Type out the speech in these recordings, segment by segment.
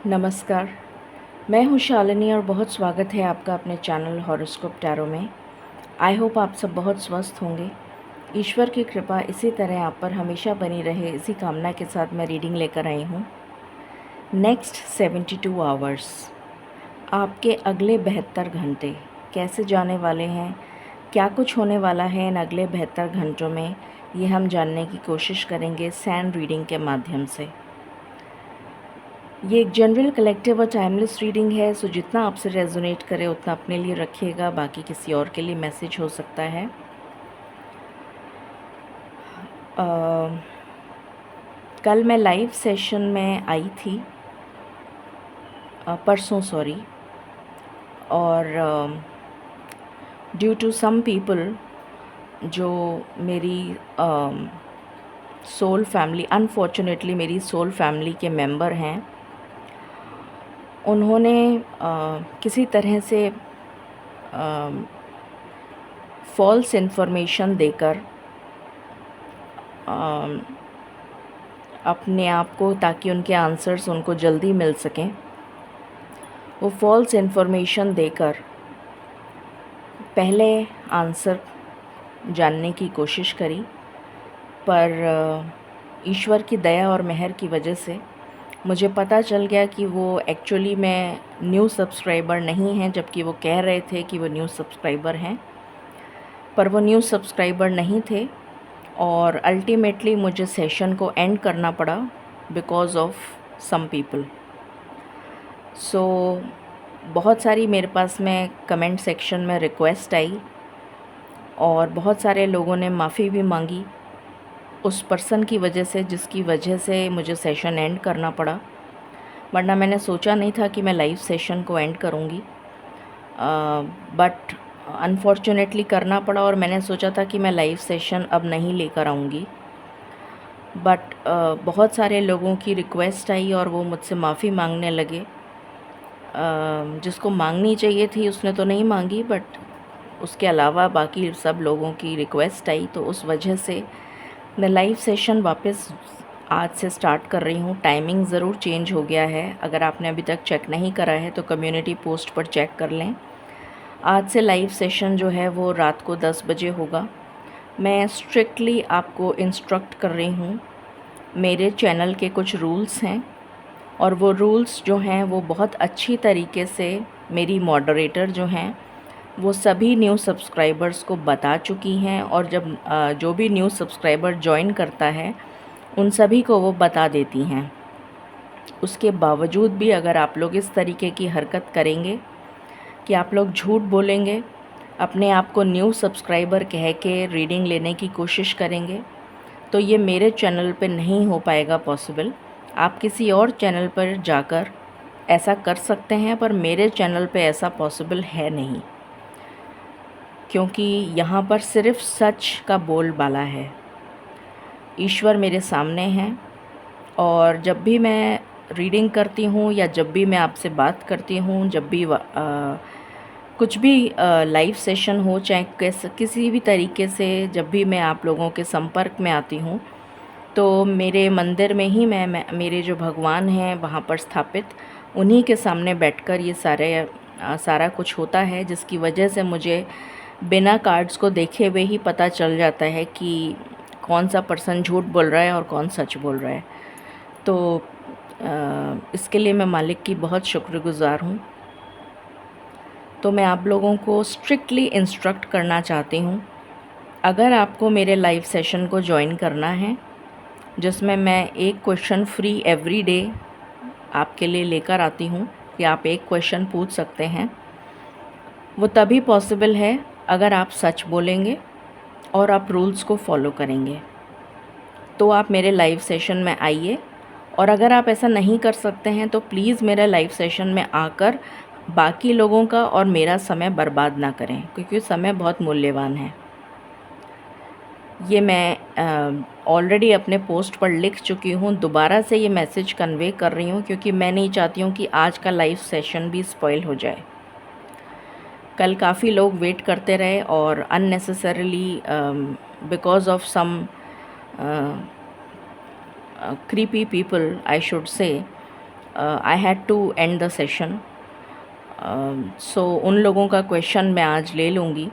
नमस्कार, मैं हूँ शालिनी और बहुत स्वागत है आपका अपने चैनल हॉरोस्कोप टैरो में। आई होप आप सब बहुत स्वस्थ होंगे। ईश्वर की कृपा इसी तरह आप पर हमेशा बनी रहे, इसी कामना के साथ मैं रीडिंग लेकर आई हूँ। नेक्स्ट 72 आवर्स, आपके अगले 72 घंटे कैसे जाने वाले हैं, क्या कुछ होने वाला है इन अगले 72 घंटों में, ये हम जानने की कोशिश करेंगे सैंड रीडिंग के माध्यम से। ये एक जनरल कलेक्टिव और टाइमलेस रीडिंग है, सो जितना आपसे रेजोनेट करे उतना अपने लिए रखिएगा, बाकी किसी और के लिए मैसेज हो सकता है। कल मैं लाइव सेशन में आई थी, परसों सॉरी, और ड्यू टू सम पीपल जो मेरी सोल फैमिली, अनफॉर्चुनेटली मेरी सोल फैमिली के मेंबर हैं, उन्होंने किसी तरह से फॉल्स इन्फॉर्मेशन देकर अपने आप को, ताकि उनके आंसर्स उनको जल्दी मिल सकें, वो फॉल्स इन्फॉर्मेशन देकर पहले आंसर जानने की कोशिश करी, पर ईश्वर की दया और मेहर की वजह से मुझे पता चल गया कि वो एक्चुअली में न्यू सब्सक्राइबर नहीं हैं, जबकि वो कह रहे थे कि वो न्यू सब्सक्राइबर हैं, पर वो न्यू सब्सक्राइबर नहीं थे। और अल्टीमेटली मुझे सेशन को एंड करना पड़ा बिकॉज़ ऑफ सम पीपल। सो बहुत सारी मेरे पास में कमेंट सेक्शन में रिक्वेस्ट आई और बहुत सारे लोगों ने माफ़ी भी मांगी उस पर्सन की वजह से, जिसकी वजह से मुझे सेशन एंड करना पड़ा। वरना मैंने सोचा नहीं था कि मैं लाइव सेशन को एंड करूँगी, बट अनफॉर्चुनेटली करना पड़ा। और मैंने सोचा था कि मैं लाइव सेशन अब नहीं लेकर आऊँगी, बट बहुत सारे लोगों की रिक्वेस्ट आई और वो मुझसे माफ़ी मांगने लगे। जिसको मांगनी चाहिए थी उसने तो नहीं मांगी, बट उसके अलावा बाकी सब लोगों की रिक्वेस्ट आई, तो उस वजह से मैं लाइव सेशन वापस आज से स्टार्ट कर रही हूँ। टाइमिंग ज़रूर चेंज हो गया है, अगर आपने अभी तक चेक नहीं करा है तो कम्युनिटी पोस्ट पर चेक कर लें। आज से लाइव सेशन जो है वो रात को 10 बजे होगा। मैं स्ट्रिक्टली आपको इंस्ट्रक्ट कर रही हूँ, मेरे चैनल के कुछ रूल्स हैं और वो रूल्स जो हैं वो बहुत अच्छी तरीके से मेरी मॉडरेटर जो हैं वो सभी न्यू सब्सक्राइबर्स को बता चुकी हैं, और जब जो भी न्यू सब्सक्राइबर ज्वाइन करता है उन सभी को वो बता देती हैं। उसके बावजूद भी अगर आप लोग इस तरीके की हरकत करेंगे कि आप लोग झूठ बोलेंगे, अपने आप को न्यू सब्सक्राइबर कह के रीडिंग लेने की कोशिश करेंगे, तो ये मेरे चैनल पे नहीं हो पाएगा पॉसिबल। आप किसी और चैनल पर जाकर ऐसा कर सकते हैं, पर मेरे चैनल पे ऐसा पॉसिबल है नहीं, क्योंकि यहाँ पर सिर्फ सच का बोलबाला है। ईश्वर मेरे सामने हैं, और जब भी मैं रीडिंग करती हूँ या जब भी मैं आपसे बात करती हूँ, जब भी कुछ भी लाइव सेशन हो, चाहे किसी भी तरीके से, जब भी मैं आप लोगों के संपर्क में आती हूँ, तो मेरे मंदिर में ही मैं मेरे जो भगवान हैं वहाँ पर स्थापित, उन्हीं के सामने बैठकर ये सारा कुछ होता है, जिसकी वजह से मुझे बिना कार्ड्स को देखे हुए ही पता चल जाता है कि कौन सा पर्सन झूठ बोल रहा है और कौन सच बोल रहा है। तो इसके लिए मैं मालिक की बहुत शुक्रगुज़ार हूँ। तो मैं आप लोगों को स्ट्रिक्टली इंस्ट्रक्ट करना चाहती हूँ, अगर आपको मेरे लाइव सेशन को ज्वाइन करना है, जिसमें मैं एक क्वेश्चन फ्री एवरी डे आपके लिए लेकर आती हूँ कि आप एक क्वेश्चन पूछ सकते हैं, वो तभी पॉसिबल है अगर आप सच बोलेंगे और आप रूल्स को फॉलो करेंगे। तो आप मेरे लाइव सेशन में आइए, और अगर आप ऐसा नहीं कर सकते हैं तो प्लीज़ मेरे लाइव सेशन में आकर बाकी लोगों का और मेरा समय बर्बाद ना करें, क्योंकि समय बहुत मूल्यवान है। ये मैं ऑलरेडी अपने पोस्ट पर लिख चुकी हूँ, दोबारा से ये मैसेज कन्वे कर रही हूँ, क्योंकि मैं नहीं चाहती हूँ कि आज का लाइव सेशन भी स्पॉइल हो जाए। कल काफ़ी लोग वेट करते रहे और unnecessarily because of some creepy people, I should say, I had to end the session. So उन लोगों का क्वेश्चन मैं आज ले लूँगी,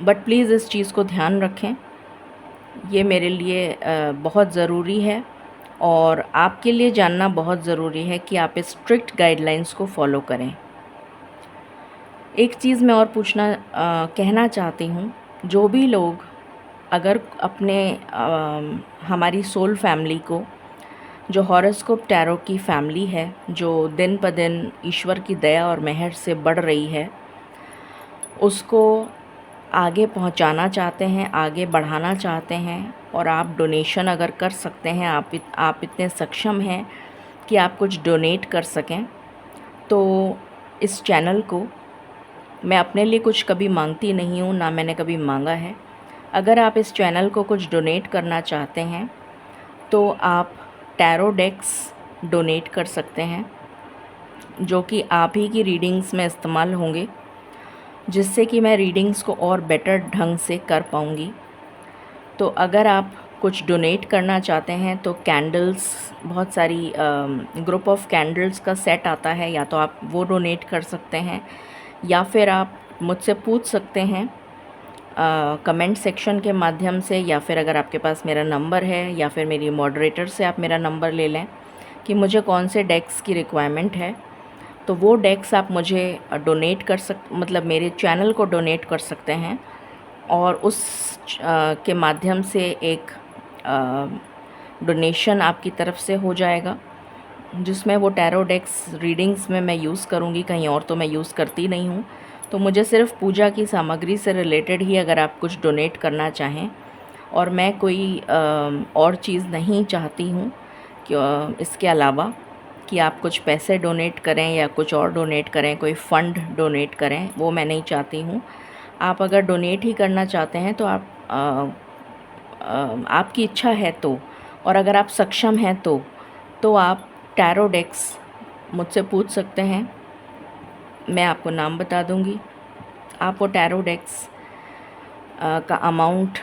बट प्लीज़ इस चीज़ को ध्यान रखें, ये मेरे लिए बहुत ज़रूरी है और आपके लिए जानना बहुत ज़रूरी है कि आप इस स्ट्रिक्ट गाइडलाइंस को फॉलो करें। एक चीज़ मैं और कहना चाहती हूँ, जो भी लोग अगर अपने हमारी सोल फैमिली को, जो हॉरोस्कोप टैरो की फैमिली है, जो दिन प दिन ईश्वर की दया और मेहर से बढ़ रही है, उसको आगे पहुंचाना चाहते हैं, आगे बढ़ाना चाहते हैं, और आप डोनेशन अगर कर सकते हैं, आप इतने सक्षम हैं कि आप कुछ डोनेट कर सकें, तो इस चैनल को, मैं अपने लिए कुछ कभी मांगती नहीं हूँ, ना मैंने कभी मांगा है। अगर आप इस चैनल को कुछ डोनेट करना चाहते हैं तो आप टैरो डेक्स डोनेट कर सकते हैं, जो कि आप ही की रीडिंग्स में इस्तेमाल होंगे, जिससे कि मैं रीडिंग्स को और बेटर ढंग से कर पाऊँगी। तो अगर आप कुछ डोनेट करना चाहते हैं तो कैंडल्स, बहुत सारी ग्रुप ऑफ कैंडल्स का सेट आता है, या तो आप वो डोनेट कर सकते हैं, या फिर आप मुझसे पूछ सकते हैं कमेंट सेक्शन के माध्यम से, या फिर अगर आपके पास मेरा नंबर है, या फिर मेरी मॉडरेटर से आप मेरा नंबर ले लें कि मुझे कौन से डेक्स की रिक्वायरमेंट है, तो वो डेक्स आप मुझे डोनेट मतलब मेरे चैनल को डोनेट कर सकते हैं, और उस के माध्यम से एक डोनेशन आपकी तरफ से हो जाएगा, जिसमें वो टैरो डेक्स रीडिंग्स में मैं यूज़ करूँगी, कहीं और तो मैं यूज़ करती नहीं हूँ। तो मुझे सिर्फ़ पूजा की सामग्री से रिलेटेड ही अगर आप कुछ डोनेट करना चाहें, और मैं कोई और चीज़ नहीं चाहती हूँ कि इसके अलावा कि आप कुछ पैसे डोनेट करें या कुछ और डोनेट करें, कोई फ़ंड डोनेट करें, वो मैं नहीं चाहती हूँ। आप अगर डोनेट ही करना चाहते हैं तो आप आपकी इच्छा है तो, और अगर आप सक्षम हैं तो आप टैरो डेक्स मुझसे पूछ सकते हैं, मैं आपको नाम बता दूंगी। आप वो टैरो डेक्स का अमाउंट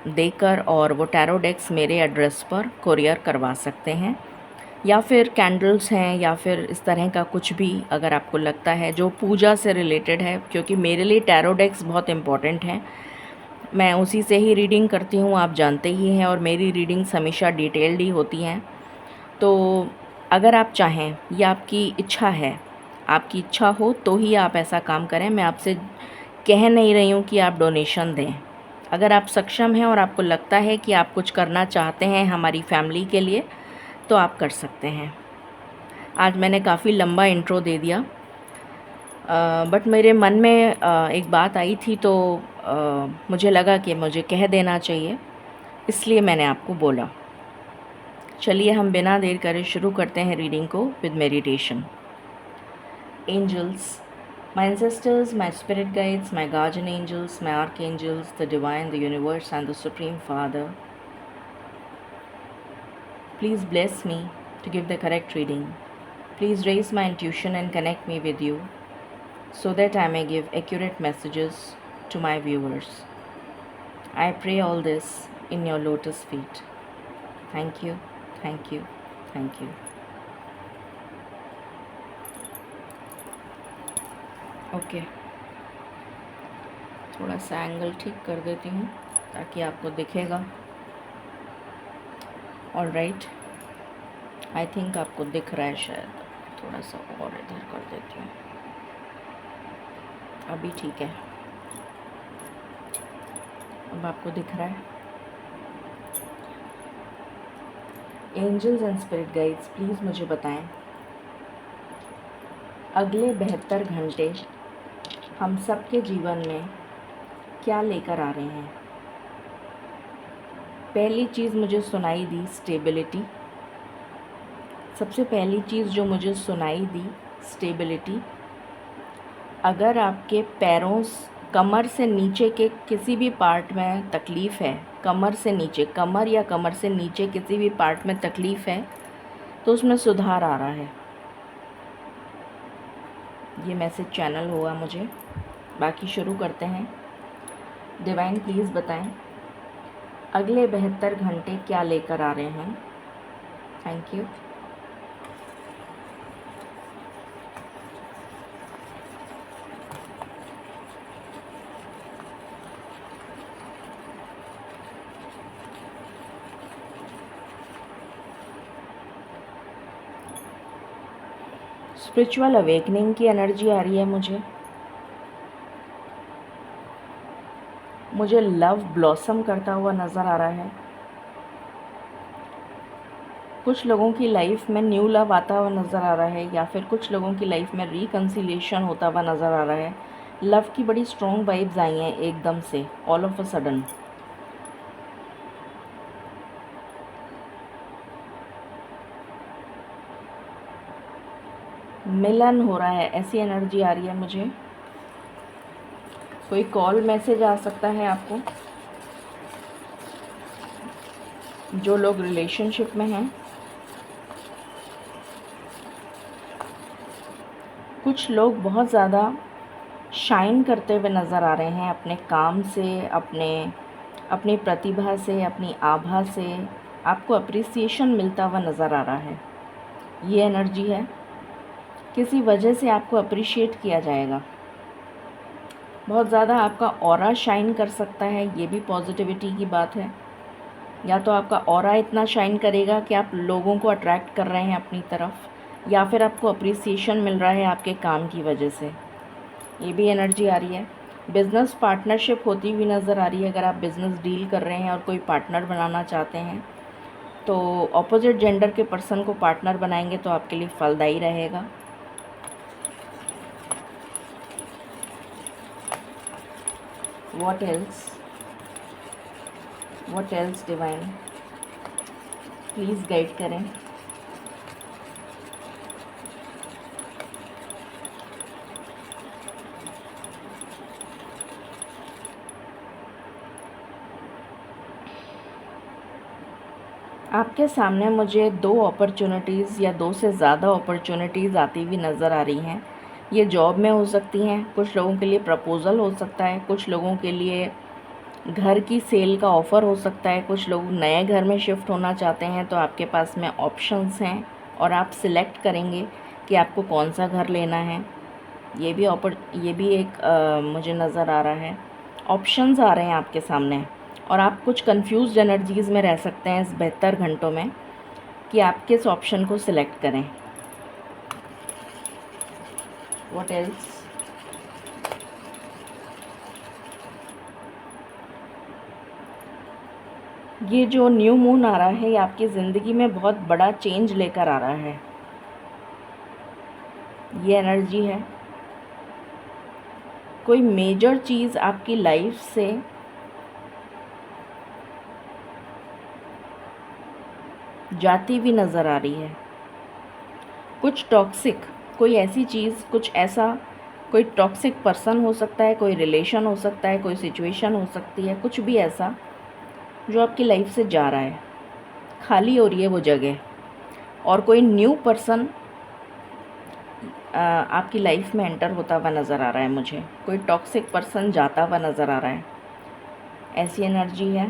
देकर और वो टैरो डेक्स मेरे एड्रेस पर कुरियर करवा सकते हैं, या फिर कैंडल्स हैं, या फिर इस तरह का कुछ भी अगर आपको लगता है जो पूजा से रिलेटेड है, क्योंकि मेरे लिए टैरो डेक्स बहुत इम्पॉर्टेंट हैं। मैं उसी से ही रीडिंग करती हूँ, आप जानते ही हैं, और मेरी रीडिंग्स हमेशा डिटेल्ड ही होती हैं। तो अगर आप चाहें, या आपकी इच्छा है, आपकी इच्छा हो तो ही आप ऐसा काम करें। मैं आपसे कह नहीं रही हूँ कि आप डोनेशन दें। अगर आप सक्षम हैं और आपको लगता है कि आप कुछ करना चाहते हैं हमारी फैमिली के लिए, तो आप कर सकते हैं। आज मैंने काफ़ी लंबा इंट्रो दे दिया, बट मेरे मन में एक बात आई थी, तो मुझे लगा कि मुझे कह देना चाहिए, इसलिए मैंने आपको बोला। चलिए हम बिना देर करे शुरू करते हैं रीडिंग को with meditation. Angels, my ancestors, my spirit guides, my guardian angels, my archangels, the divine, the universe, and the Supreme Father, please bless me to give the correct reading. Please raise my intuition and connect me with you, so that I may give accurate messages to my viewers. I pray all this in your lotus feet. Thank you, thank you, thank you. Okay, थोड़ा सा angle ठीक कर देती हूँ ताकि आपको दिखेगा। Alright, I think आपको दिख रहा है शायद, थोड़ा सा और इधर कर देती हूँ, अभी ठीक है। अब आपको दिख रहा है। Angels and spirit guides, please मुझे बताएं अगले 72 घंटे हम सबके जीवन में क्या लेकर आ रहे हैं। पहली चीज़ मुझे सुनाई दी स्टेबिलिटी। सबसे पहली चीज़ जो मुझे सुनाई दी स्टेबिलिटी। अगर आपके पैरों, कमर से नीचे के किसी भी पार्ट में तकलीफ़ है, कमर से नीचे, कमर या कमर से नीचे किसी भी पार्ट में तकलीफ़ है, तो उसमें सुधार आ रहा है। ये मैसेज चैनल हुआ मुझे। बाकी शुरू करते हैं। डिवाइन प्लीज़ बताएं अगले 72 घंटे क्या लेकर आ रहे हैं। Thank you. स्पिरिचुअल अवेकनिंग की एनर्जी आ रही है मुझे लव ब्लॉसम करता हुआ नज़र आ रहा है। कुछ लोगों की लाइफ में न्यू लव आता हुआ नज़र आ रहा है, या फिर कुछ लोगों की लाइफ में रिकन्सिलिएशन होता हुआ नज़र आ रहा है। लव की बड़ी स्ट्रॉन्ग वाइब्स आई हैं एकदम से, ऑल ऑफ अ सडन। मिलन हो रहा है, ऐसी एनर्जी आ रही है मुझे। कोई कॉल मैसेज आ सकता है आपको, जो लोग रिलेशनशिप में हैं। कुछ लोग बहुत ज़्यादा शाइन करते हुए नज़र आ रहे हैं अपने काम से, अपनी प्रतिभा से, अपनी आभा से। आपको अप्रिसिएशन मिलता हुआ नज़र आ रहा है, ये एनर्जी है। किसी वजह से आपको अप्रिशिएट किया जाएगा। बहुत ज़्यादा आपका ऑरा शाइन कर सकता है, ये भी पॉजिटिविटी की बात है। या तो आपका ऑरा इतना शाइन करेगा कि आप लोगों को अट्रैक्ट कर रहे हैं अपनी तरफ, या फिर आपको अप्रिसिएशन मिल रहा है आपके काम की वजह से, ये भी एनर्जी आ रही है। बिज़नेस पार्टनरशिप होती हुई नज़र आ रही है। अगर आप बिज़नेस डील कर रहे हैं और कोई पार्टनर बनाना चाहते हैं, तो ऑपोजिट जेंडर के पर्सन को पार्टनर बनाएंगे तो आपके लिए फलदायी रहेगा। What else divine, please guide करें। आपके सामने मुझे 2 अपॉर्चुनिटीज़ या 2 से ज़्यादा अपॉर्चुनिटीज़ आती हुई नज़र आ रही हैं। ये जॉब में हो सकती हैं, कुछ लोगों के लिए प्रपोज़ल हो सकता है, कुछ लोगों के लिए घर की सेल का ऑफ़र हो सकता है, कुछ लोग नए घर में शिफ्ट होना चाहते हैं। तो आपके पास में ऑप्शंस हैं और आप सिलेक्ट करेंगे कि आपको कौन सा घर लेना है। ये भी एक मुझे नज़र आ रहा है। ऑप्शंस आ रहे हैं आपके सामने, और आप कुछ कंफ्यूज्ड एनर्जीज़ में रह सकते हैं इस 72 घंटों में कि आप किस ऑप्शन को सिलेक्ट करें। What else? ये जो न्यू मून आ रहा है, ये आपकी ज़िंदगी में बहुत बड़ा चेंज लेकर आ रहा है, ये एनर्जी है। कोई मेजर चीज़ आपकी लाइफ से जाती हुई नज़र आ रही है। कुछ टॉक्सिक, कोई ऐसी चीज़, कुछ ऐसा, कोई टॉक्सिक पर्सन हो सकता है, कोई रिलेशन हो सकता है, कोई सिचुएशन हो सकती है, कुछ भी ऐसा जो आपकी लाइफ से जा रहा है, खाली हो रही है वो जगह, और कोई न्यू पर्सन आपकी लाइफ में एंटर होता हुआ नज़र आ रहा है मुझे। कोई टॉक्सिक पर्सन जाता हुआ नज़र आ रहा है, ऐसी एनर्जी है।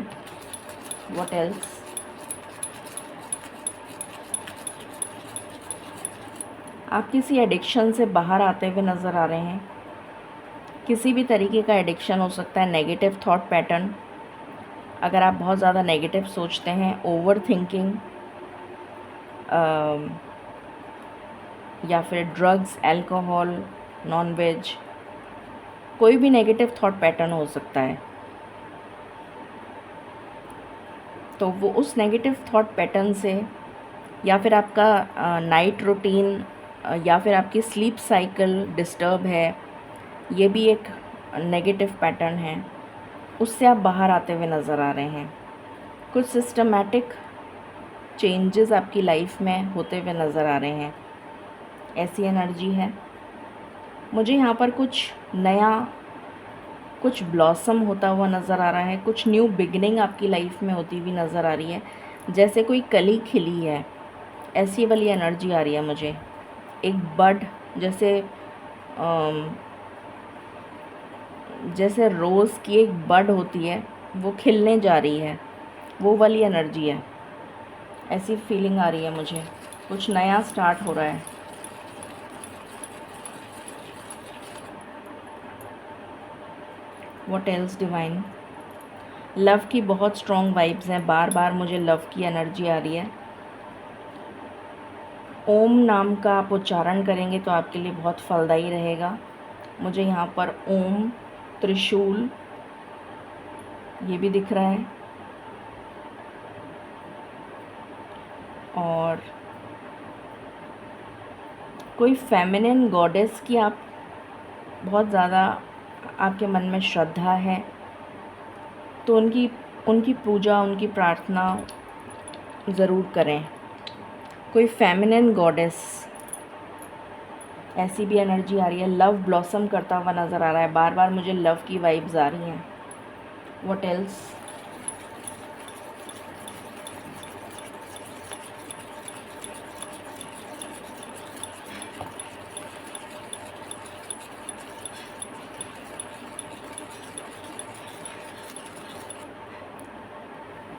What else? आप किसी एडिक्शन से बाहर आते हुए नज़र आ रहे हैं। किसी भी तरीके का एडिक्शन हो सकता है, नेगेटिव थॉट पैटर्न। अगर आप बहुत ज़्यादा नेगेटिव सोचते हैं, ओवर थिंकिंग, या फिर ड्रग्स, अल्कोहल, नॉन वेज, कोई भी नेगेटिव थॉट पैटर्न हो सकता है, तो वो उस नेगेटिव थॉट पैटर्न से, या फिर आपका नाइट रूटीन, या फिर आपकी स्लीप साइकिल डिस्टर्ब है, ये भी एक नेगेटिव पैटर्न है, उससे आप बाहर आते हुए नज़र आ रहे हैं। कुछ सिस्टमैटिक चेंजेस आपकी लाइफ में होते हुए नज़र आ रहे हैं, ऐसी एनर्जी है मुझे। यहाँ पर कुछ नया, कुछ ब्लॉसम होता हुआ नज़र आ रहा है, कुछ न्यू बिगनिंग आपकी लाइफ में होती हुई नज़र आ रही है, जैसे कोई कली खिली है, ऐसी वाली एनर्जी आ रही है मुझे। एक बड, जैसे रोज़ की एक बड होती है, वो खिलने जा रही है, वो वाली एनर्जी है, ऐसी फीलिंग आ रही है मुझे। कुछ नया स्टार्ट हो रहा है। What else divine? लव की बहुत स्ट्रॉन्ग वाइब्स हैं, बार बार मुझे लव की एनर्जी आ रही है। ओम नाम का आप उच्चारण करेंगे तो आपके लिए बहुत फलदायी रहेगा। मुझे यहाँ पर ओम, त्रिशूल ये भी दिख रहा है, और कोई फेमिनिन गॉडेस की आप बहुत ज़्यादा आपके मन में श्रद्धा है, तो उनकी उनकी पूजा, उनकी प्रार्थना ज़रूर करें। कोई फेमिनिन गॉडेस, ऐसी भी एनर्जी आ रही है। लव ब्लॉसम करता हुआ नज़र आ रहा है, बार बार मुझे लव की वाइब्स आ रही हैं। What else?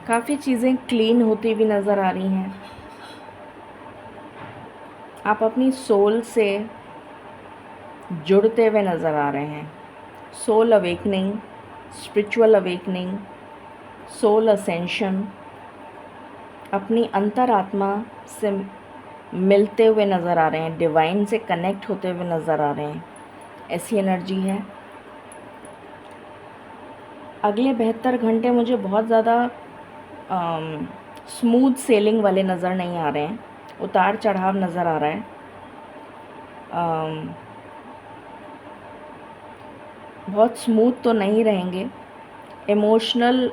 काफ़ी चीज़ें क्लीन होती हुई नज़र आ रही हैं। आप अपनी सोल से जुड़ते हुए नज़र आ रहे हैं। Soul awakening, spiritual awakening, soul ascension, अपनी अंतरात्मा से मिलते हुए नज़र आ रहे हैं, डिवाइन से कनेक्ट होते हुए नज़र आ रहे हैं। ऐसी एनर्जी है। अगले 72 घंटे मुझे बहुत ज़्यादा स्मूथ सेलिंग वाले नज़र नहीं आ रहे हैं, उतार चढ़ाव नज़र आ रहा है। बहुत स्मूथ तो नहीं रहेंगे। इमोशनल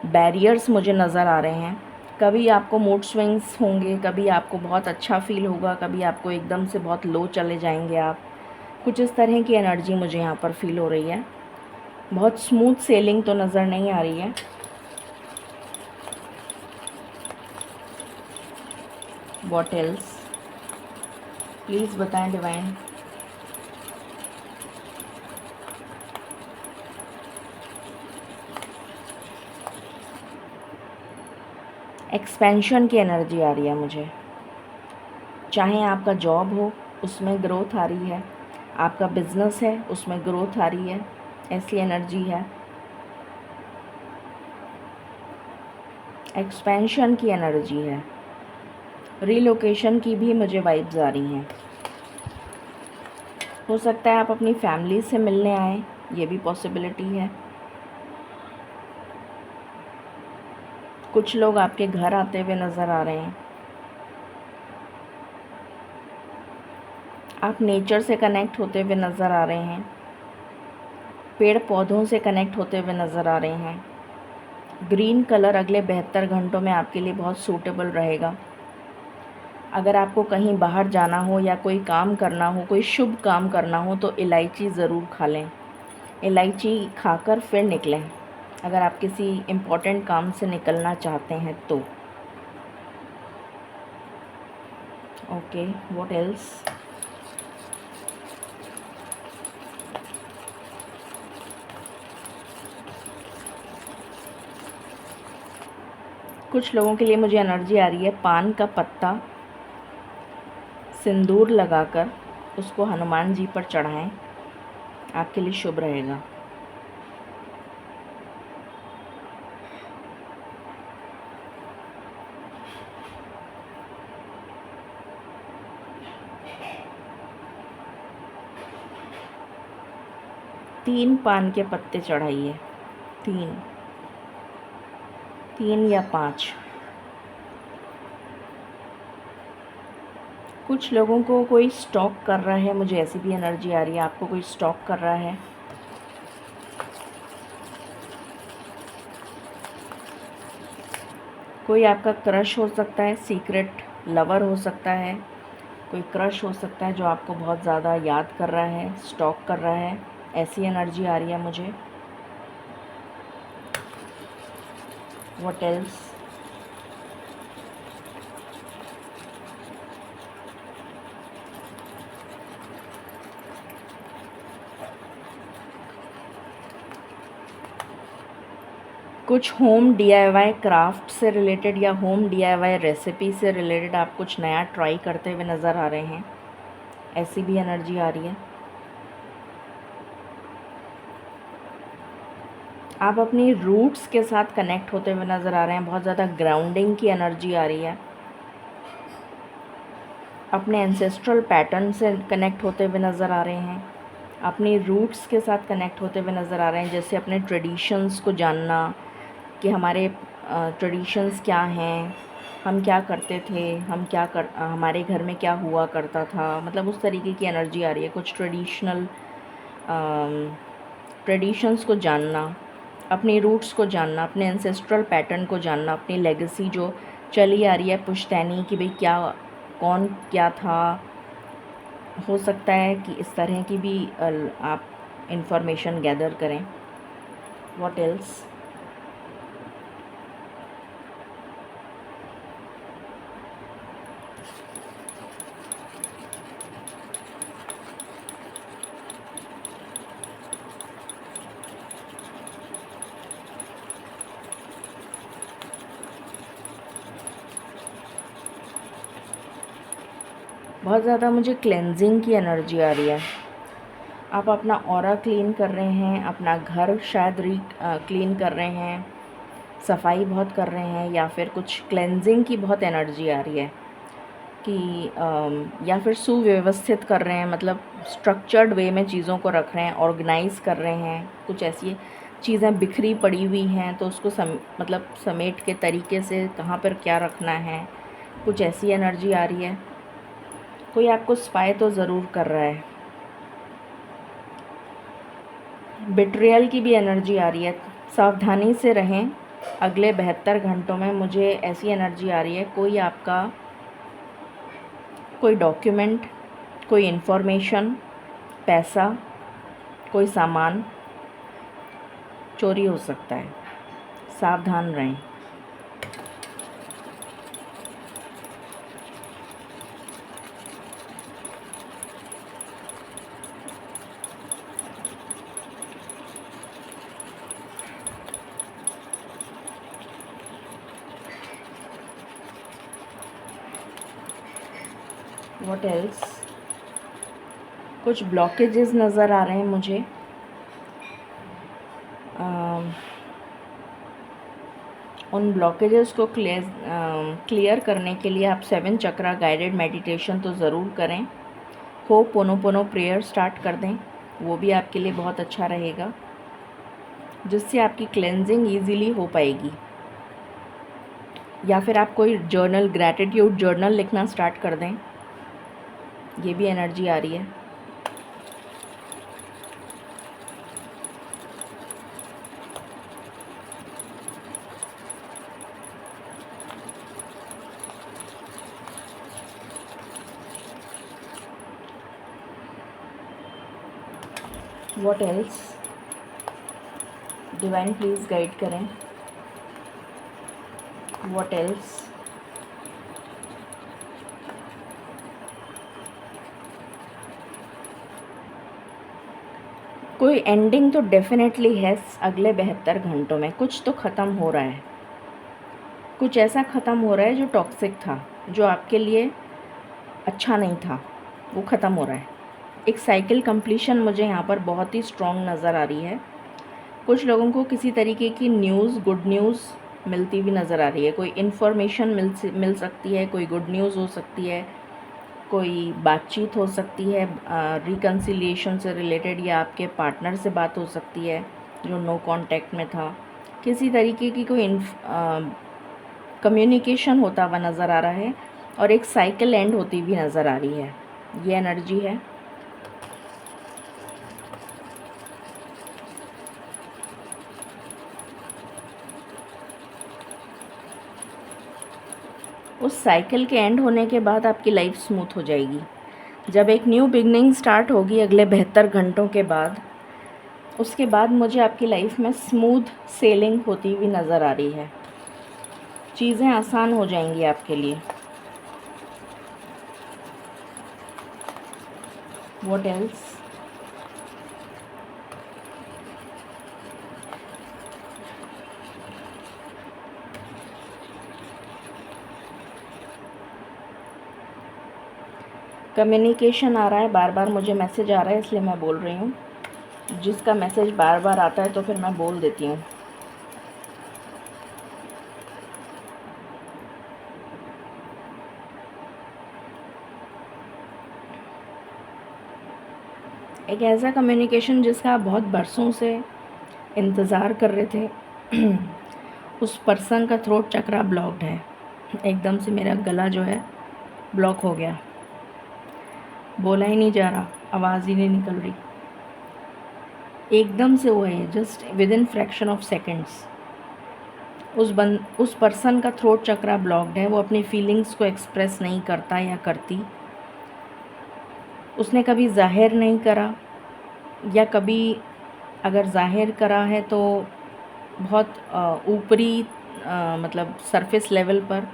बैरियर्स मुझे नज़र आ रहे हैं। कभी आपको मूड स्विंग्स होंगे, कभी आपको बहुत अच्छा फील होगा, कभी आपको एकदम से बहुत लो चले जाएंगे आप। कुछ इस तरह की एनर्जी मुझे यहाँ पर फील हो रही है। बहुत स्मूथ सेलिंग तो नज़र नहीं आ रही है। What else? प्लीज़ बताएं डिवाइन। एक्सपेंशन की एनर्जी आ रही है मुझे। चाहे आपका जॉब हो, उसमें ग्रोथ आ रही है, आपका बिजनेस है, उसमें ग्रोथ आ रही है, ऐसी एनर्जी है। एक्सपेंशन की एनर्जी है। रीलोकेशन की भी मुझे वाइब्स आ रही हैं। हो सकता है आप अपनी फैमिली से मिलने आए, ये भी पॉसिबिलिटी है। कुछ लोग आपके घर आते हुए नज़र आ रहे हैं। आप नेचर से कनेक्ट होते हुए नज़र आ रहे हैं, पेड़ पौधों से कनेक्ट होते हुए नज़र आ रहे हैं। ग्रीन कलर अगले 72 घंटों में आपके लिए बहुत सूटेबल रहेगा। अगर आपको कहीं बाहर जाना हो या कोई काम करना हो, कोई शुभ काम करना हो, तो इलायची ज़रूर खा लें। इलायची खाकर फिर निकलें, अगर आप किसी इम्पोर्टेंट काम से निकलना चाहते हैं तो। Okay, what else? कुछ लोगों के लिए मुझे एनर्जी आ रही है, पान का पत्ता सिंदूर लगाकर उसको हनुमान जी पर चढ़ाएं, आपके लिए शुभ रहेगा। तीन पान के पत्ते चढ़ाइए, 3 3 या 5। कुछ लोगों को कोई स्टॉक कर रहा है, मुझे ऐसी भी एनर्जी आ रही है, आपको कोई स्टॉक कर रहा है। कोई आपका क्रश हो सकता है, सीक्रेट लवर हो सकता है, कोई क्रश हो सकता है जो आपको बहुत ज़्यादा याद कर रहा है, स्टॉक कर रहा है, ऐसी एनर्जी आ रही है मुझे। What else? कुछ होम डीआईवाई क्राफ्ट से रिलेटेड या होम डीआईवाई रेसिपी से रिलेटेड आप कुछ नया ट्राई करते हुए नज़र आ रहे हैं, ऐसी भी एनर्जी आ रही है। आप अपनी रूट्स के साथ कनेक्ट होते हुए नज़र आ रहे हैं, बहुत ज़्यादा ग्राउंडिंग की एनर्जी आ रही है। अपने एंसेस्ट्रल पैटर्न से कनेक्ट होते हुए नज़र आ रहे हैं, अपनी रूट्स के साथ कनेक्ट होते हुए नज़र आ रहे हैं। जैसे अपने ट्रेडिशंस को जानना कि हमारे ट्रेडिशंस क्या हैं, हम क्या करते थे, हमारे घर में क्या हुआ करता था, मतलब उस तरीके की एनर्जी आ रही है। कुछ ट्रेडिशंस को जानना, अपनी रूट्स को जानना, अपने एंसेस्ट्रल पैटर्न को जानना, अपनी लेगेसी जो चली आ रही है पुश्तैनी कि भाई क्या, कौन क्या था। हो सकता है कि इस तरह की भी आप इंफॉर्मेशन गैदर करें। What else? बहुत ज़्यादा मुझे क्लेंजिंग की एनर्जी आ रही है। आप अपना ऑरा क्लीन कर रहे हैं, अपना घर शायद क्लीन कर रहे हैं, सफाई बहुत कर रहे हैं, या फिर कुछ क्लेंजिंग की बहुत एनर्जी आ रही है कि या फिर सुव्यवस्थित कर रहे हैं, मतलब स्ट्रक्चर्ड वे में चीज़ों को रख रहे हैं, ऑर्गेनाइज़ कर रहे हैं। कुछ ऐसी चीज़ें बिखरी पड़ी हुई हैं तो उसको मतलब समेट के तरीके से कहाँ पर क्या रखना है, कुछ ऐसी एनर्जी आ रही है। कोई आपको स्पाई तो ज़रूर कर रहा है। बिट्रियल की भी एनर्जी आ रही है। सावधानी से रहें। अगले 72 घंटों में मुझे ऐसी एनर्जी आ रही है, कोई आपका कोई डॉक्यूमेंट, कोई इन्फॉर्मेशन, पैसा, कोई सामान चोरी हो सकता है। सावधान रहें। What else? कुछ ब्लॉकेजेस नज़र आ रहे हैं मुझे। उन ब्लॉकेजेस को क्लियर करने के लिए आप 7 चक्रा गाइडेड मेडिटेशन तो ज़रूर करें। पोनोपोनो प्रेयर स्टार्ट कर दें, वो भी आपके लिए बहुत अच्छा रहेगा, जिससे आपकी क्लेंजिंग ईज़िली हो पाएगी। या फिर आप कोई जर्नल, ग्रैटिट्यूड जर्नल लिखना स्टार्ट कर दें, ये भी एनर्जी आ रही है। What else? Divine please guide करें। What else? कोई एंडिंग तो डेफिनेटली है। अगले 72 घंटों में कुछ तो ख़त्म हो रहा है। कुछ ऐसा ख़त्म हो रहा है जो टॉक्सिक था, जो आपके लिए अच्छा नहीं था, वो ख़त्म हो रहा है। एक साइकिल कंप्लीशन मुझे यहाँ पर बहुत ही स्ट्रॉन्ग नज़र आ रही है। कुछ लोगों को किसी तरीके की न्यूज़, गुड न्यूज़ मिलती हुई नज़र आ रही है। कोई इन्फॉर्मेशन मिल सकती है, कोई गुड न्यूज़ हो सकती है, कोई बातचीत हो सकती है रिकन्सिलिएशन से रिलेटेड, या आपके पार्टनर से बात हो सकती है जो नो कांटेक्ट में था। किसी तरीके की कोई कम्युनिकेशन होता हुआ नज़र आ रहा है, और एक साइकिल एंड होती हुई नज़र आ रही है। ये एनर्जी है। उस साइकिल के एंड होने के बाद आपकी लाइफ स्मूथ हो जाएगी। जब एक न्यू बिगनिंग स्टार्ट होगी अगले 72 घंटों के बाद, उसके बाद मुझे आपकी लाइफ में स्मूथ सेलिंग होती हुई नज़र आ रही है। चीज़ें आसान हो जाएंगी आपके लिए। What else? कम्युनिकेशन आ रहा है, बार बार मुझे मैसेज आ रहा है, इसलिए मैं बोल रही हूँ। जिसका मैसेज बार बार आता है तो फिर मैं बोल देती हूँ। एक ऐसा कम्युनिकेशन जिसका आप बहुत बरसों से इंतज़ार कर रहे थे। उस पर्सन का थ्रोट चक्रा ब्लॉक्ड है। एकदम से मेरा गला जो है ब्लॉक हो गया, बोला ही नहीं जा रहा, आवाज़ ही नहीं निकल रही। एकदम से हुआ है, just with in fraction of seconds. उस पर्सन का थ्रोट चक्रा ब्लॉक्ड है। वो अपनी फीलिंग्स को एक्सप्रेस नहीं करता या करती। उसने कभी ज़ाहिर नहीं करा, या कभी अगर ज़ाहिर करा है तो बहुत ऊपरी, मतलब सरफेस लेवल पर।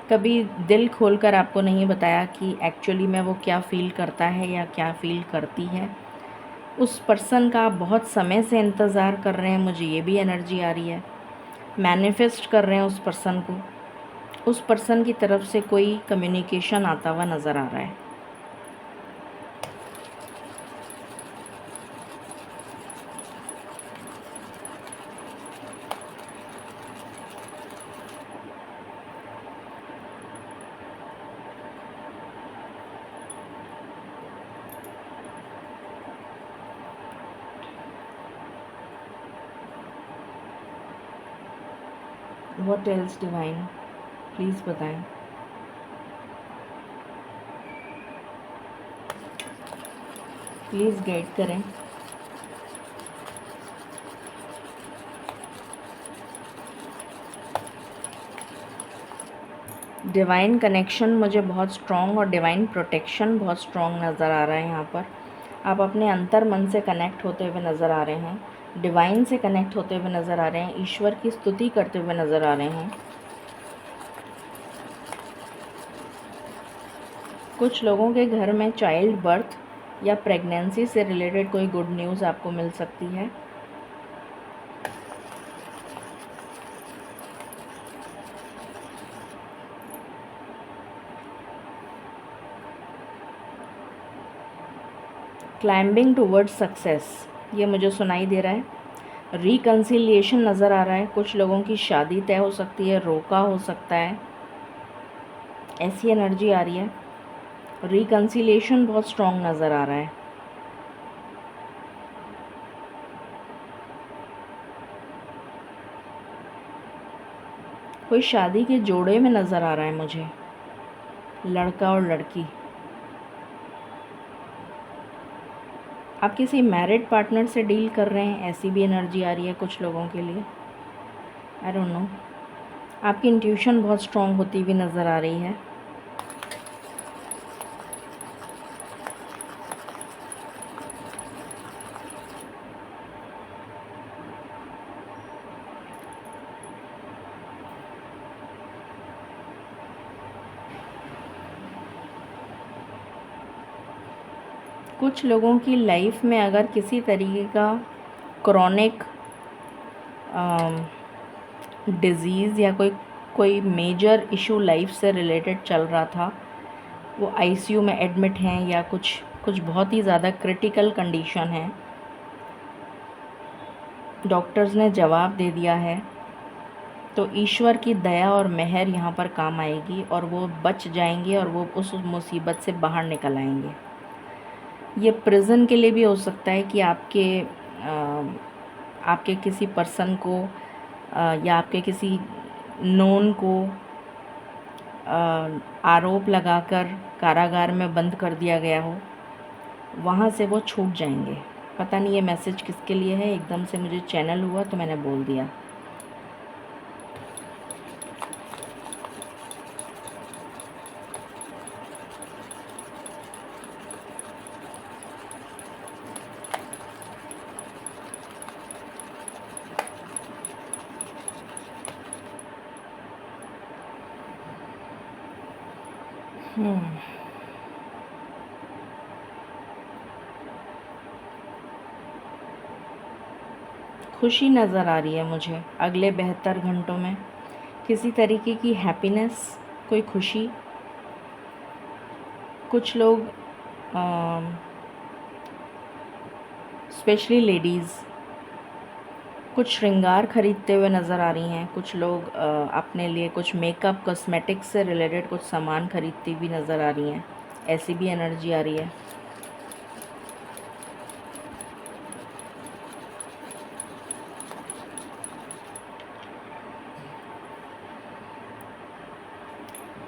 कभी दिल खोलकर आपको नहीं बताया कि एक्चुअली में वो क्या फ़ील करता है या क्या फ़ील करती है। उस पर्सन का आप बहुत समय से इंतज़ार कर रहे हैं, मुझे ये भी एनर्जी आ रही है। मैनिफेस्ट कर रहे हैं उस पर्सन को। उस पर्सन की तरफ से कोई कम्युनिकेशन आता हुआ नज़र आ रहा है। व्हाट एल्स डिवाइन, प्लीज़ बताएं। प्लीज़ गाइड करें। डिवाइन कनेक्शन मुझे बहुत स्ट्रॉन्ग और डिवाइन प्रोटेक्शन बहुत स्ट्रॉन्ग नज़र आ रहा है। यहाँ पर आप अपने अंतर मन से कनेक्ट होते हुए नज़र आ रहे हैं, डिवाइन से कनेक्ट होते हुए नज़र आ रहे हैं, ईश्वर की स्तुति करते हुए नज़र आ रहे हैं। कुछ लोगों के घर में चाइल्ड बर्थ या प्रेगनेंसी से रिलेटेड कोई गुड न्यूज़ आपको मिल सकती है। क्लाइंबिंग टूवर्ड्स सक्सेस, ये मुझे सुनाई दे रहा है। रिकन्सिलिएशन नज़र आ रहा है। कुछ लोगों की शादी तय हो सकती है, रोका हो सकता है, ऐसी एनर्जी आ रही है। रिकन्सिलिएशन बहुत स्ट्रॉन्ग नज़र आ रहा है। कोई शादी के जोड़े में नज़र आ रहा है मुझे, लड़का और लड़की। आप किसी मैरिड पार्टनर से डील कर रहे हैं, ऐसी भी एनर्जी आ रही है कुछ लोगों के लिए। आई डोंट नो, आपकी इंट्यूशन बहुत स्ट्रॉन्ग होती हुई नज़र आ रही है। कुछ लोगों की लाइफ में अगर किसी तरीके का क्रॉनिक डिज़ीज़ या कोई मेजर इशू लाइफ से रिलेटेड चल रहा था, वो आईसीयू में एडमिट हैं या कुछ बहुत ही ज़्यादा क्रिटिकल कंडीशन है, डॉक्टर्स ने जवाब दे दिया है, तो ईश्वर की दया और मेहर यहाँ पर काम आएगी और वो बच जाएंगे और वो उस मुसीबत से बाहर निकल आएंगे। ये प्रिज़न के लिए भी हो सकता है कि आपके किसी पर्सन को या आपके किसी नोन को आरोप लगाकर कारागार में बंद कर दिया गया हो, वहाँ से वो छूट जाएंगे। पता नहीं ये मैसेज किसके लिए है, एकदम से मुझे चैनल हुआ तो मैंने बोल दिया। खुशी नज़र आ रही है मुझे अगले 72 घंटों में, किसी तरीके की हैप्पीनेस, कोई खुशी। कुछ लोग स्पेशली लेडीज़ कुछ श्रृंगार खरीदते हुए नज़र आ रही हैं। कुछ लोग अपने लिए कुछ मेकअप कॉस्मेटिक्स से रिलेटेड कुछ सामान खरीदती हुई नज़र आ रही हैं, ऐसी भी एनर्जी आ रही है।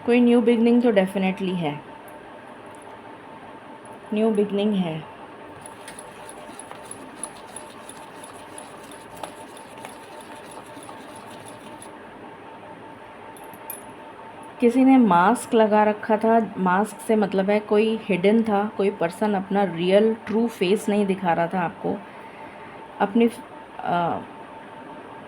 कोई न्यू बिगनिंग तो डेफिनेटली है, न्यू बिगनिंग है। किसी ने मास्क लगा रखा था, मास्क से मतलब है कोई हिडन था, कोई पर्सन अपना रियल ट्रू फेस नहीं दिखा रहा था आपको। अपनी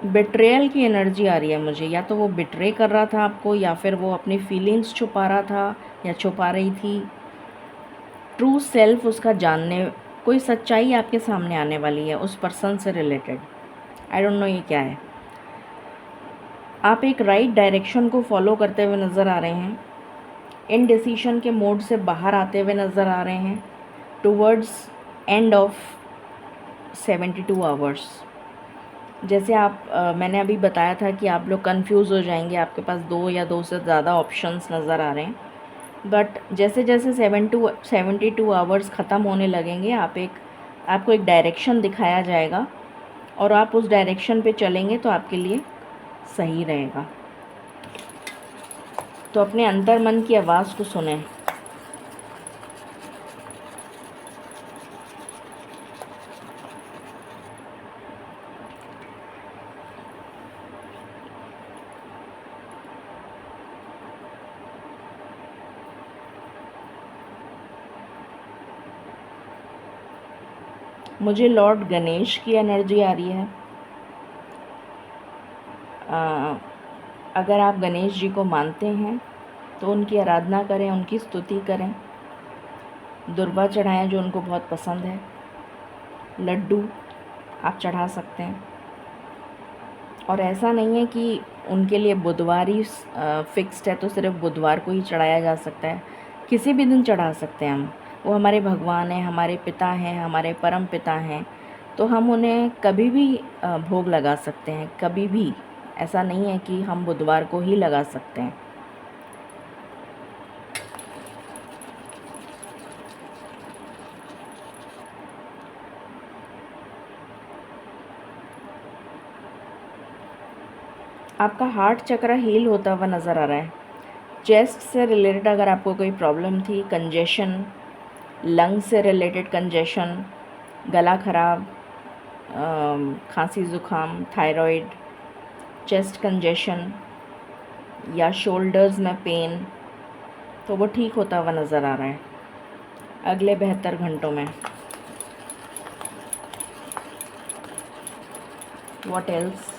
बिट्रेयल की एनर्जी आ रही है मुझे, या तो वो बिट्रे कर रहा था आपको, या फिर वो अपनी फीलिंग्स छुपा रहा था या छुपा रही थी। ट्रू सेल्फ उसका जानने, कोई सच्चाई आपके सामने आने वाली है उस पर्सन से रिलेटेड। आई डोंट नो ये क्या है। आप एक राइट डायरेक्शन को फॉलो करते हुए नज़र आ रहे हैं, इनडिसीशन के मोड से बाहर आते हुए नज़र आ रहे हैं टूवर्ड्स एंड ऑफ 72 आवर्स। जैसे आप मैंने अभी बताया था कि आप लोग कंफ्यूज हो जाएंगे, आपके पास 2 या 2 से ज़्यादा ऑप्शंस नज़र आ रहे हैं, बट जैसे जैसे 72 आवर्स ख़त्म होने लगेंगे आपको एक डायरेक्शन दिखाया जाएगा और आप उस डायरेक्शन पे चलेंगे तो आपके लिए सही रहेगा। तो अपने अंतर मन की आवाज़ को सुनें। मुझे लॉर्ड गणेश की एनर्जी आ रही है। अगर आप गणेश जी को मानते हैं तो उनकी आराधना करें, उनकी स्तुति करें, दुर्वा चढ़ाएं जो उनको बहुत पसंद है, लड्डू आप चढ़ा सकते हैं। और ऐसा नहीं है कि उनके लिए बुधवार ही फिक्स्ड है तो सिर्फ बुधवार को ही चढ़ाया जा सकता है, किसी भी दिन चढ़ा सकते हैं हम। वो हमारे भगवान हैं, हमारे पिता हैं, हमारे परम पिता हैं, तो हम उन्हें कभी भी भोग लगा सकते हैं, कभी भी। ऐसा नहीं है कि हम बुधवार को ही लगा सकते हैं। आपका हार्ट चक्र हील होता हुआ नज़र आ रहा है। चेस्ट से रिलेटेड अगर आपको कोई प्रॉब्लम थी, कंजेशन, लंग से रिलेटेड कंजेशन, गला ख़राब, खांसी ज़ुकाम, थायराइड, चेस्ट कंजेशन या शोल्डर्स में पेन, तो वो ठीक होता हुआ नज़र आ रहा है अगले 72 घंटों में। What else?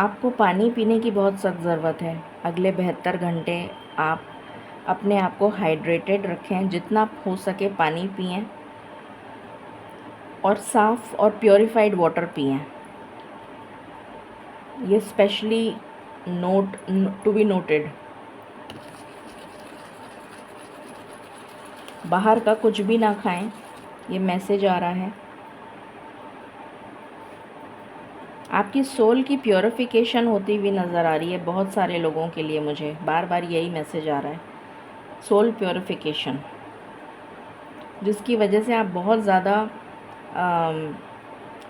आपको पानी पीने की बहुत सख्त ज़रूरत है। अगले 72 घंटे आप अपने आप को हाइड्रेटेड रखें, जितना हो सके पानी पिएं और साफ़ और प्योरीफाइड वाटर पिएं। ये स्पेशली टू बी नोटेड। बाहर का कुछ भी ना खाएं, ये मैसेज आ रहा है। आपकी सोल की प्योरिफिकेशन होती हुई नज़र आ रही है बहुत सारे लोगों के लिए। मुझे बार बार यही मैसेज आ रहा है, सोल प्योरिफिकेशन, जिसकी वजह से आप बहुत ज़्यादा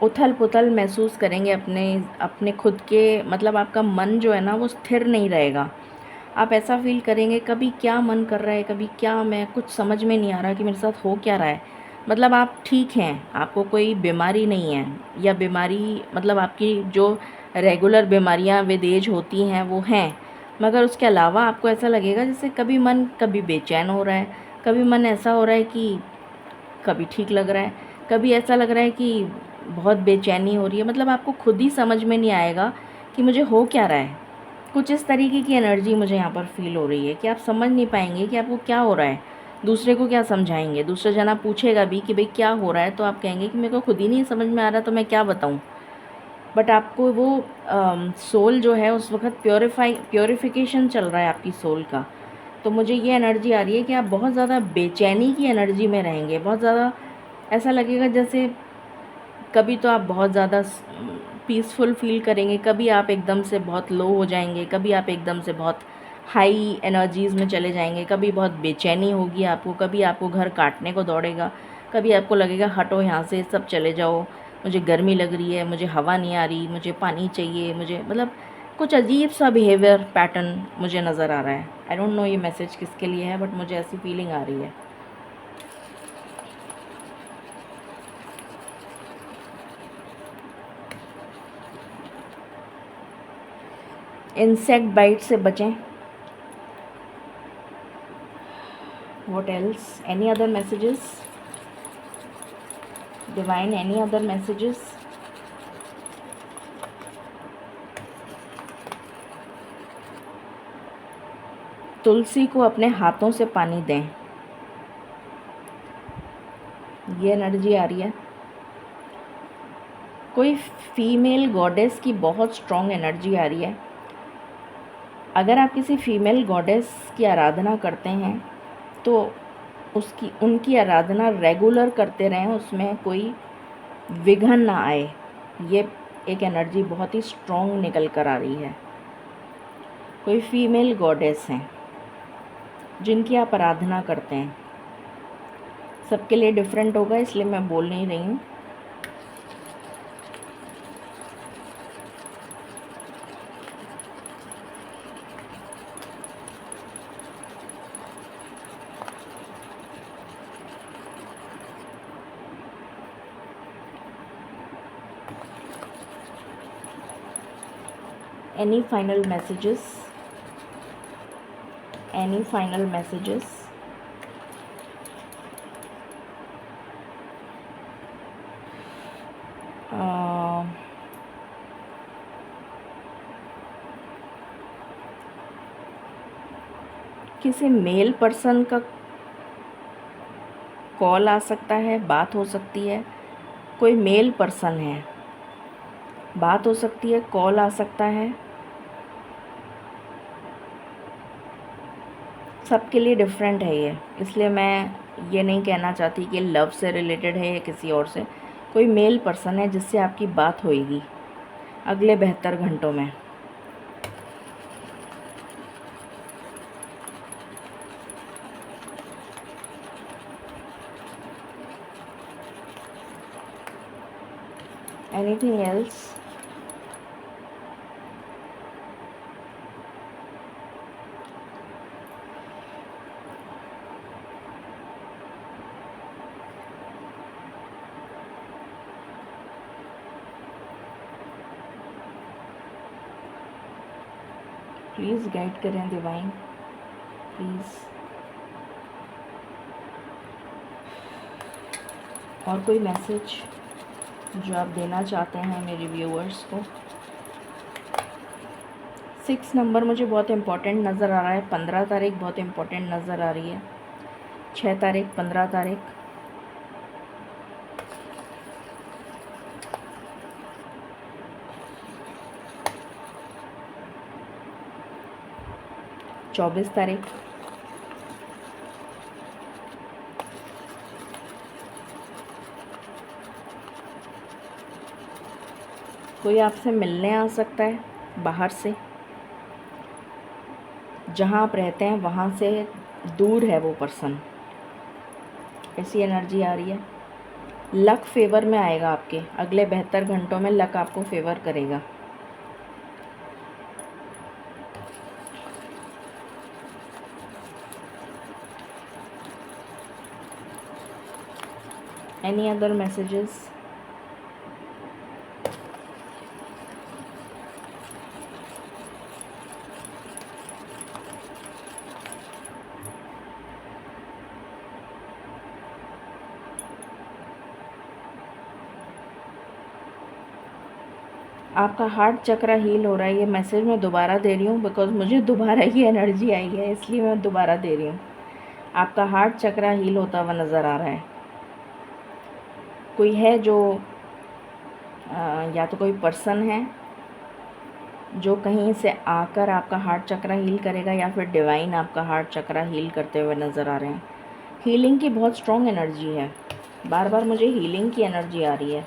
उथल पुथल महसूस करेंगे अपने खुद के, मतलब आपका मन जो है ना वो स्थिर नहीं रहेगा। आप ऐसा फील करेंगे कभी क्या मन कर रहा है, कभी क्या, मैं कुछ समझ में नहीं आ रहा कि मेरे साथ हो क्या रहा है। मतलब आप ठीक हैं, आपको कोई बीमारी नहीं है, या बीमारी मतलब आपकी जो रेगुलर बीमारियां विद एज होती हैं वो हैं, मगर उसके अलावा आपको ऐसा लगेगा जैसे कभी मन कभी बेचैन हो रहा है, कभी मन ऐसा हो रहा है कि कभी ठीक लग रहा है, कभी ऐसा लग रहा है कि बहुत बेचैनी हो रही है। मतलब आपको खुद ही समझ में नहीं आएगा कि मुझे हो क्या रहा है। कुछ इस तरीके की एनर्जी मुझे यहाँ पर फील हो रही है कि आप समझ नहीं पाएंगे कि आपको क्या हो रहा है, दूसरे को क्या समझाएंगे। दूसरा जना पूछेगा भी कि भाई क्या हो रहा है, तो आप कहेंगे कि मेरे को खुद ही नहीं समझ में आ रहा, तो मैं क्या बताऊँ। बट आपको वो सोल जो है उस वक्त प्योरिफिकेशन चल रहा है आपकी सोल का। तो मुझे ये एनर्जी आ रही है कि आप बहुत ज़्यादा बेचैनी की एनर्जी में रहेंगे, बहुत ज़्यादा ऐसा लगेगा जैसे कभी तो आप बहुत ज़्यादा पीसफुल फील करेंगे, कभी आप एकदम से बहुत लो हो जाएंगे, कभी आप एकदम से बहुत हाई एनर्जीज़ में चले जाएंगे। कभी बहुत बेचैनी होगी आपको, कभी आपको घर काटने को दौड़ेगा, कभी आपको लगेगा हटो यहाँ से, सब चले जाओ, मुझे गर्मी लग रही है, मुझे हवा नहीं आ रही, मुझे पानी चाहिए, मुझे मतलब कुछ अजीब सा बिहेवियर पैटर्न मुझे नज़र आ रहा है। आई डोंट नो ये मैसेज किसके लिए है, बट मुझे ऐसी फीलिंग आ रही है। इंसेक्ट बाइट से बचें। What else? Any other messages divine? Any other messages? तुलसी को अपने हाथों से पानी दें, ये एनर्जी आ रही है। कोई फीमेल गॉडेस की बहुत स्ट्रॉन्ग एनर्जी आ रही है। अगर आप किसी फीमेल गॉडेस की आराधना करते हैं तो उनकी आराधना रेगुलर करते रहें, उसमें कोई विघ्न ना आए। ये एक एनर्जी बहुत ही स्ट्रॉन्ग निकल कर आ रही है। कोई फीमेल गॉडेस हैं जिनकी आप आराधना करते हैं, सबके लिए डिफरेंट होगा इसलिए मैं बोल नहीं रही हूँ। Any final messages? Any final messages? किसी मेल पर्सन का कॉल आ सकता है, बात हो सकती है। कोई मेल पर्सन है, बात हो सकती है, कॉल आ सकता है। सबके लिए डिफरेंट है ये, इसलिए मैं ये नहीं कहना चाहती कि लव से रिलेटेड है या किसी और से। कोई मेल पर्सन है जिससे आपकी बात होएगी अगले 72 घंटों में। Anything else? प्लीज़ गाइड करें डिवाइन, प्लीज़। और कोई मैसेज जो आप देना चाहते हैं मेरे व्यूअर्स को? 6 नंबर मुझे बहुत इम्पोर्टेंट नज़र आ रहा है। 15 तारीख बहुत इम्पोर्टेंट नज़र आ रही है। 6 तारीख, 15 तारीख। चौबीस तारीख। कोई आपसे मिलने आ सकता है बाहर से, जहाँ आप रहते हैं वहाँ से दूर है वो पर्सन, ऐसी एनर्जी आ रही है। लक फेवर में आएगा आपके, अगले 72 घंटों में लक आपको फेवर करेगा। Any other messages? आपका हार्ट चक्र हील हो रहा है। ये मैसेज मैं दोबारा दे रही हूँ बिकॉज़ मुझे दोबारा ये एनर्जी आई है, इसलिए मैं दोबारा दे रही हूँ। आपका हार्ट चक्र हील होता हुआ नज़र आ रहा है। कोई है जो या तो कोई पर्सन है जो कहीं से आकर आपका हार्ट चक्र हील करेगा, या फिर डिवाइन आपका हार्ट चक्र हील करते हुए नज़र आ रहे हैं। हीलिंग की बहुत स्ट्रॉन्ग एनर्जी है, बार बार मुझे हीलिंग की एनर्जी आ रही है।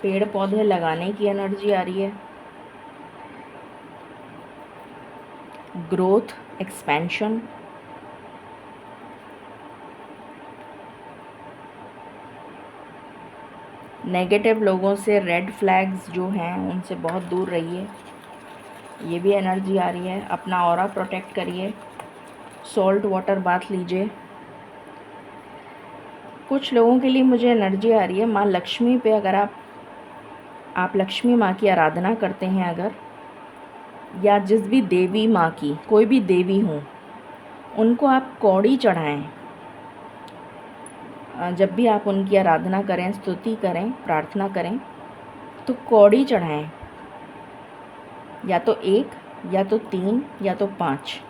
पेड़ पौधे लगाने की एनर्जी आ रही है। Growth, expansion. नेगेटिव लोगों से, रेड फ्लैग्स जो हैं उनसे बहुत दूर रहिए, ये भी एनर्जी आ रही है। अपना ऑरा प्रोटेक्ट करिए, सॉल्ट वाटर बाथ लीजिए। कुछ लोगों के लिए मुझे एनर्जी आ रही है माँ लक्ष्मी पे। अगर आप लक्ष्मी माँ की आराधना करते हैं अगर, या जिस भी देवी माँ की, कोई भी देवी हो, उनको आप कौड़ी चढ़ाएं। जब भी आप उनकी आराधना करें, स्तुति करें, प्रार्थना करें, तो कौड़ी चढ़ाएं, या तो 1, या तो 3, या तो 5,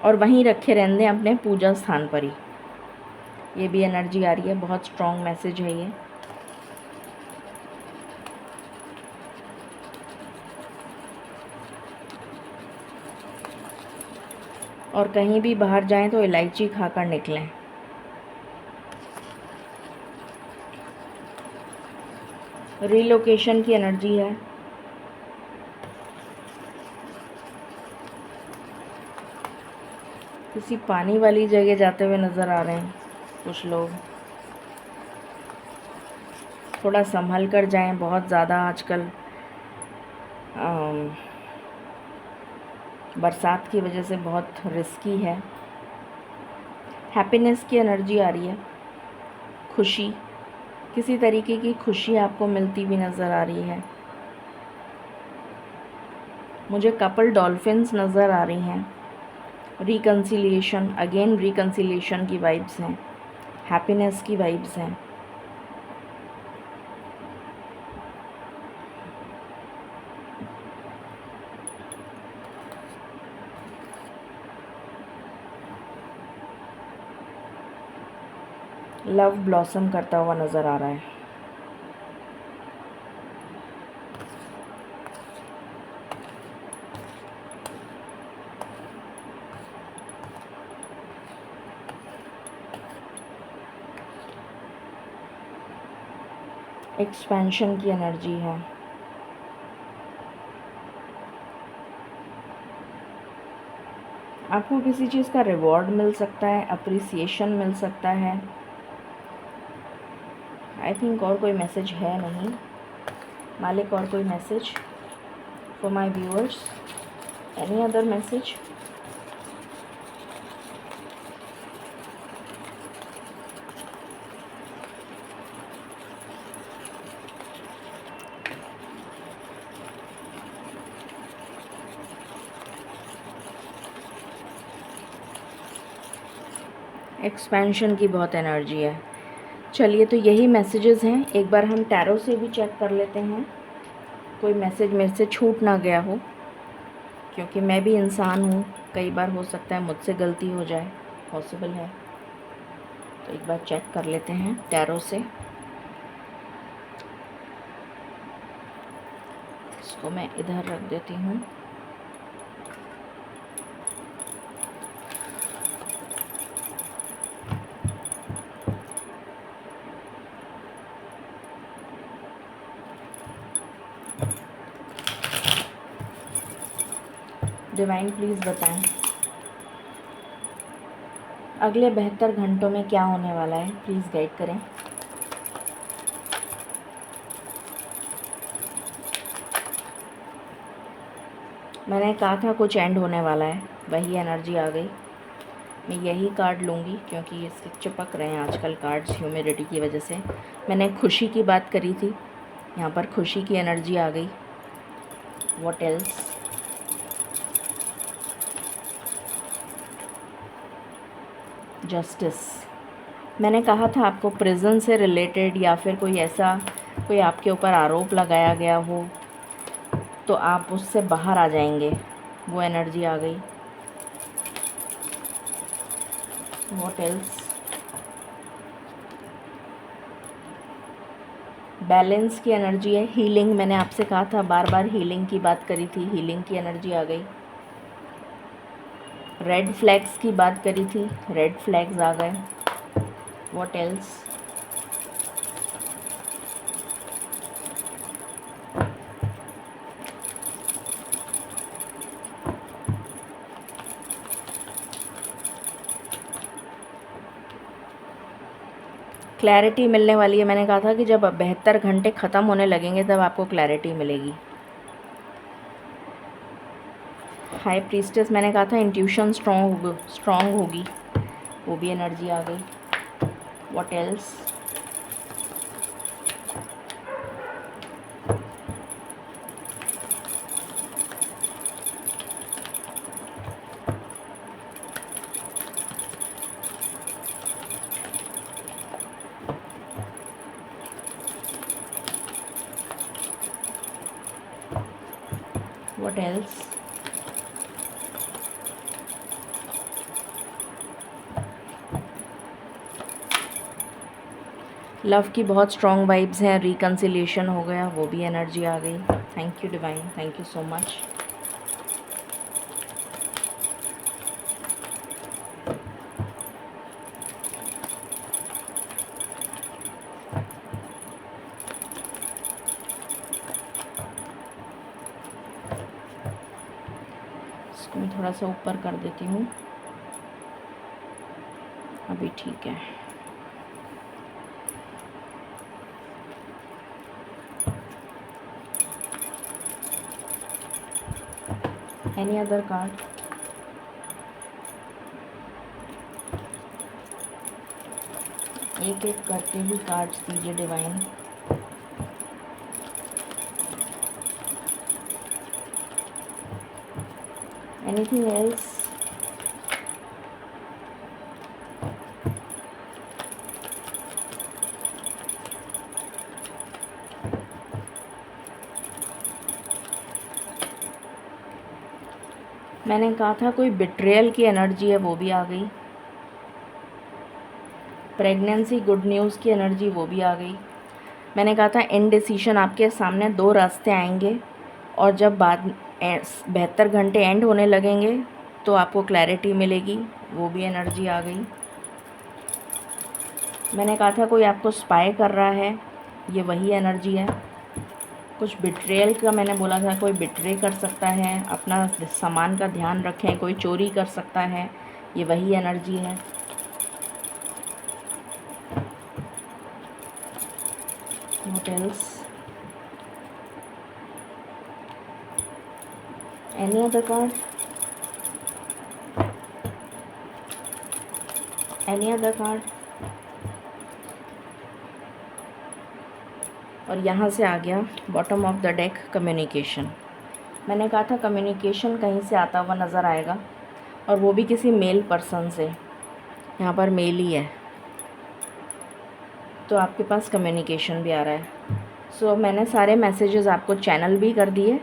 और वहीं रखे रहने दें अपने पूजा स्थान पर ही। ये भी एनर्जी आ रही है, बहुत स्ट्रॉन्ग मैसेज है ये। और कहीं भी बाहर जाएं तो इलायची खाकर निकलें। रिलोकेशन की एनर्जी है। किसी पानी वाली जगह जाते हुए नज़र आ रहे हैं कुछ लोग। थोड़ा संभल कर जाएं, बहुत ज़्यादा आजकल बरसात की वजह से बहुत रिस्की है। हैप्पीनेस की एनर्जी आ रही है। खुशी, किसी तरीके की खुशी आपको मिलती हुई नज़र आ रही है। मुझे कपल डॉल्फिन्स नज़र आ रही हैं। रिकन्सिलिएशन, अगेन रिकन्सिलिएशन की वाइब्स हैं, हैप्पीनेस की वाइब्स हैं। लव ब्लॉसम करता हुआ नज़र आ रहा है। एक्सपेंशन की एनर्जी है। आपको किसी चीज़ का रिवॉर्ड मिल सकता है, अप्रिसिएशन मिल सकता है। आई थिंक और कोई मैसेज है नहीं मालिक, और कोई message for my viewers? Any other message? Expansion की बहुत एनर्जी है। चलिए, तो यही मैसेजेस हैं। एक बार हम टैरो से भी चेक कर लेते हैं, कोई मैसेज मेरे से छूट ना गया हो, क्योंकि मैं भी इंसान हूँ, कई बार हो सकता है मुझसे गलती हो जाए, पॉसिबल है। तो एक बार चेक कर लेते हैं टैरो से। इसको मैं इधर रख देती हूँ। डिवाइन प्लीज़ बताएं अगले 72 घंटों में क्या होने वाला है, प्लीज़ गाइड करें। मैंने कहा था कुछ एंड होने वाला है, वही एनर्जी आ गई। मैं यही कार्ड लूँगी क्योंकि इससे चिपक रहे हैं आजकल कार्ड्स ह्यूमिडिटी की वजह से। मैंने खुशी की बात करी थी, यहाँ पर खुशी की एनर्जी आ गई। What else? जस्टिस। मैंने कहा था आपको प्रिजन से रिलेटेड या फिर कोई ऐसा, कोई आपके ऊपर आरोप लगाया गया हो तो आप उससे बाहर आ जाएंगे, वो एनर्जी आ गई। What else? बैलेंस की एनर्जी है। हीलिंग, मैंने आपसे कहा था, बार बार हीलिंग की बात करी थी, हीलिंग की एनर्जी आ गई। रेड फ्लैग्स की बात करी थी, रेड फ्लैग्स आ गए। What else? क्लैरिटी मिलने वाली है। मैंने कहा था कि जब 72 घंटे ख़त्म होने लगेंगे तब आपको क्लैरिटी मिलेगी। हाई प्रीस्टेस, मैंने कहा था इंट्यूशन स्ट्रॉन्ग होगी, वो भी एनर्जी आ गई। What else? What else? Love की बहुत स्ट्रॉन्ग वाइब्स हैं, रिकन्सिलिएशन हो गया, वो भी एनर्जी आ गई। Thank you divine, thank you so much. इसको मैं थोड़ा सा ऊपर कर देती हूँ, अभी ठीक है। Any other card? एक एक करके ही कार्ड्स दीजिए डिवाइन। Anything else? मैंने कहा था कोई बिट्रेयल की एनर्जी है, वो भी आ गई। प्रेगनेंसी गुड न्यूज़ की एनर्जी, वो भी आ गई। मैंने कहा था इनडिसीशन, आपके सामने 2 रास्ते आएंगे और जब बाद 72 घंटे एंड होने लगेंगे तो आपको क्लैरिटी मिलेगी, वो भी एनर्जी आ गई। मैंने कहा था कोई आपको स्पाई कर रहा है, ये वही एनर्जी है। कुछ बिट्रेयल का मैंने बोला था, कोई बिट्रे कर सकता है, अपना सामान का ध्यान रखें, कोई चोरी कर सकता है, ये वही एनर्जी है। What else? Any other card? Any other card? और यहाँ से आ गया bottom of the deck communication. मैंने कहा था कम्युनिकेशन कहीं से आता हुआ नज़र आएगा और वो भी किसी मेल पर्सन से। यहाँ पर मेल ही है, तो आपके पास कम्युनिकेशन भी आ रहा है। सो मैंने सारे मैसेजेस आपको चैनल भी कर दिए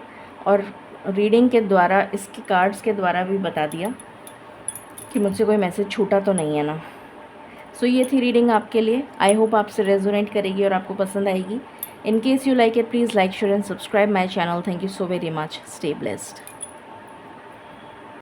और रीडिंग के द्वारा, इसके कार्ड्स के द्वारा भी बता दिया कि मुझसे कोई मैसेज छूटा तो नहीं है ना। सो ये थी रीडिंग आपके लिए। आई होप आपसे रेजोनेट करेगी और आपको पसंद आएगी। In case you like it, please like, share and subscribe my channel. Thank you so very much. Stay blessed.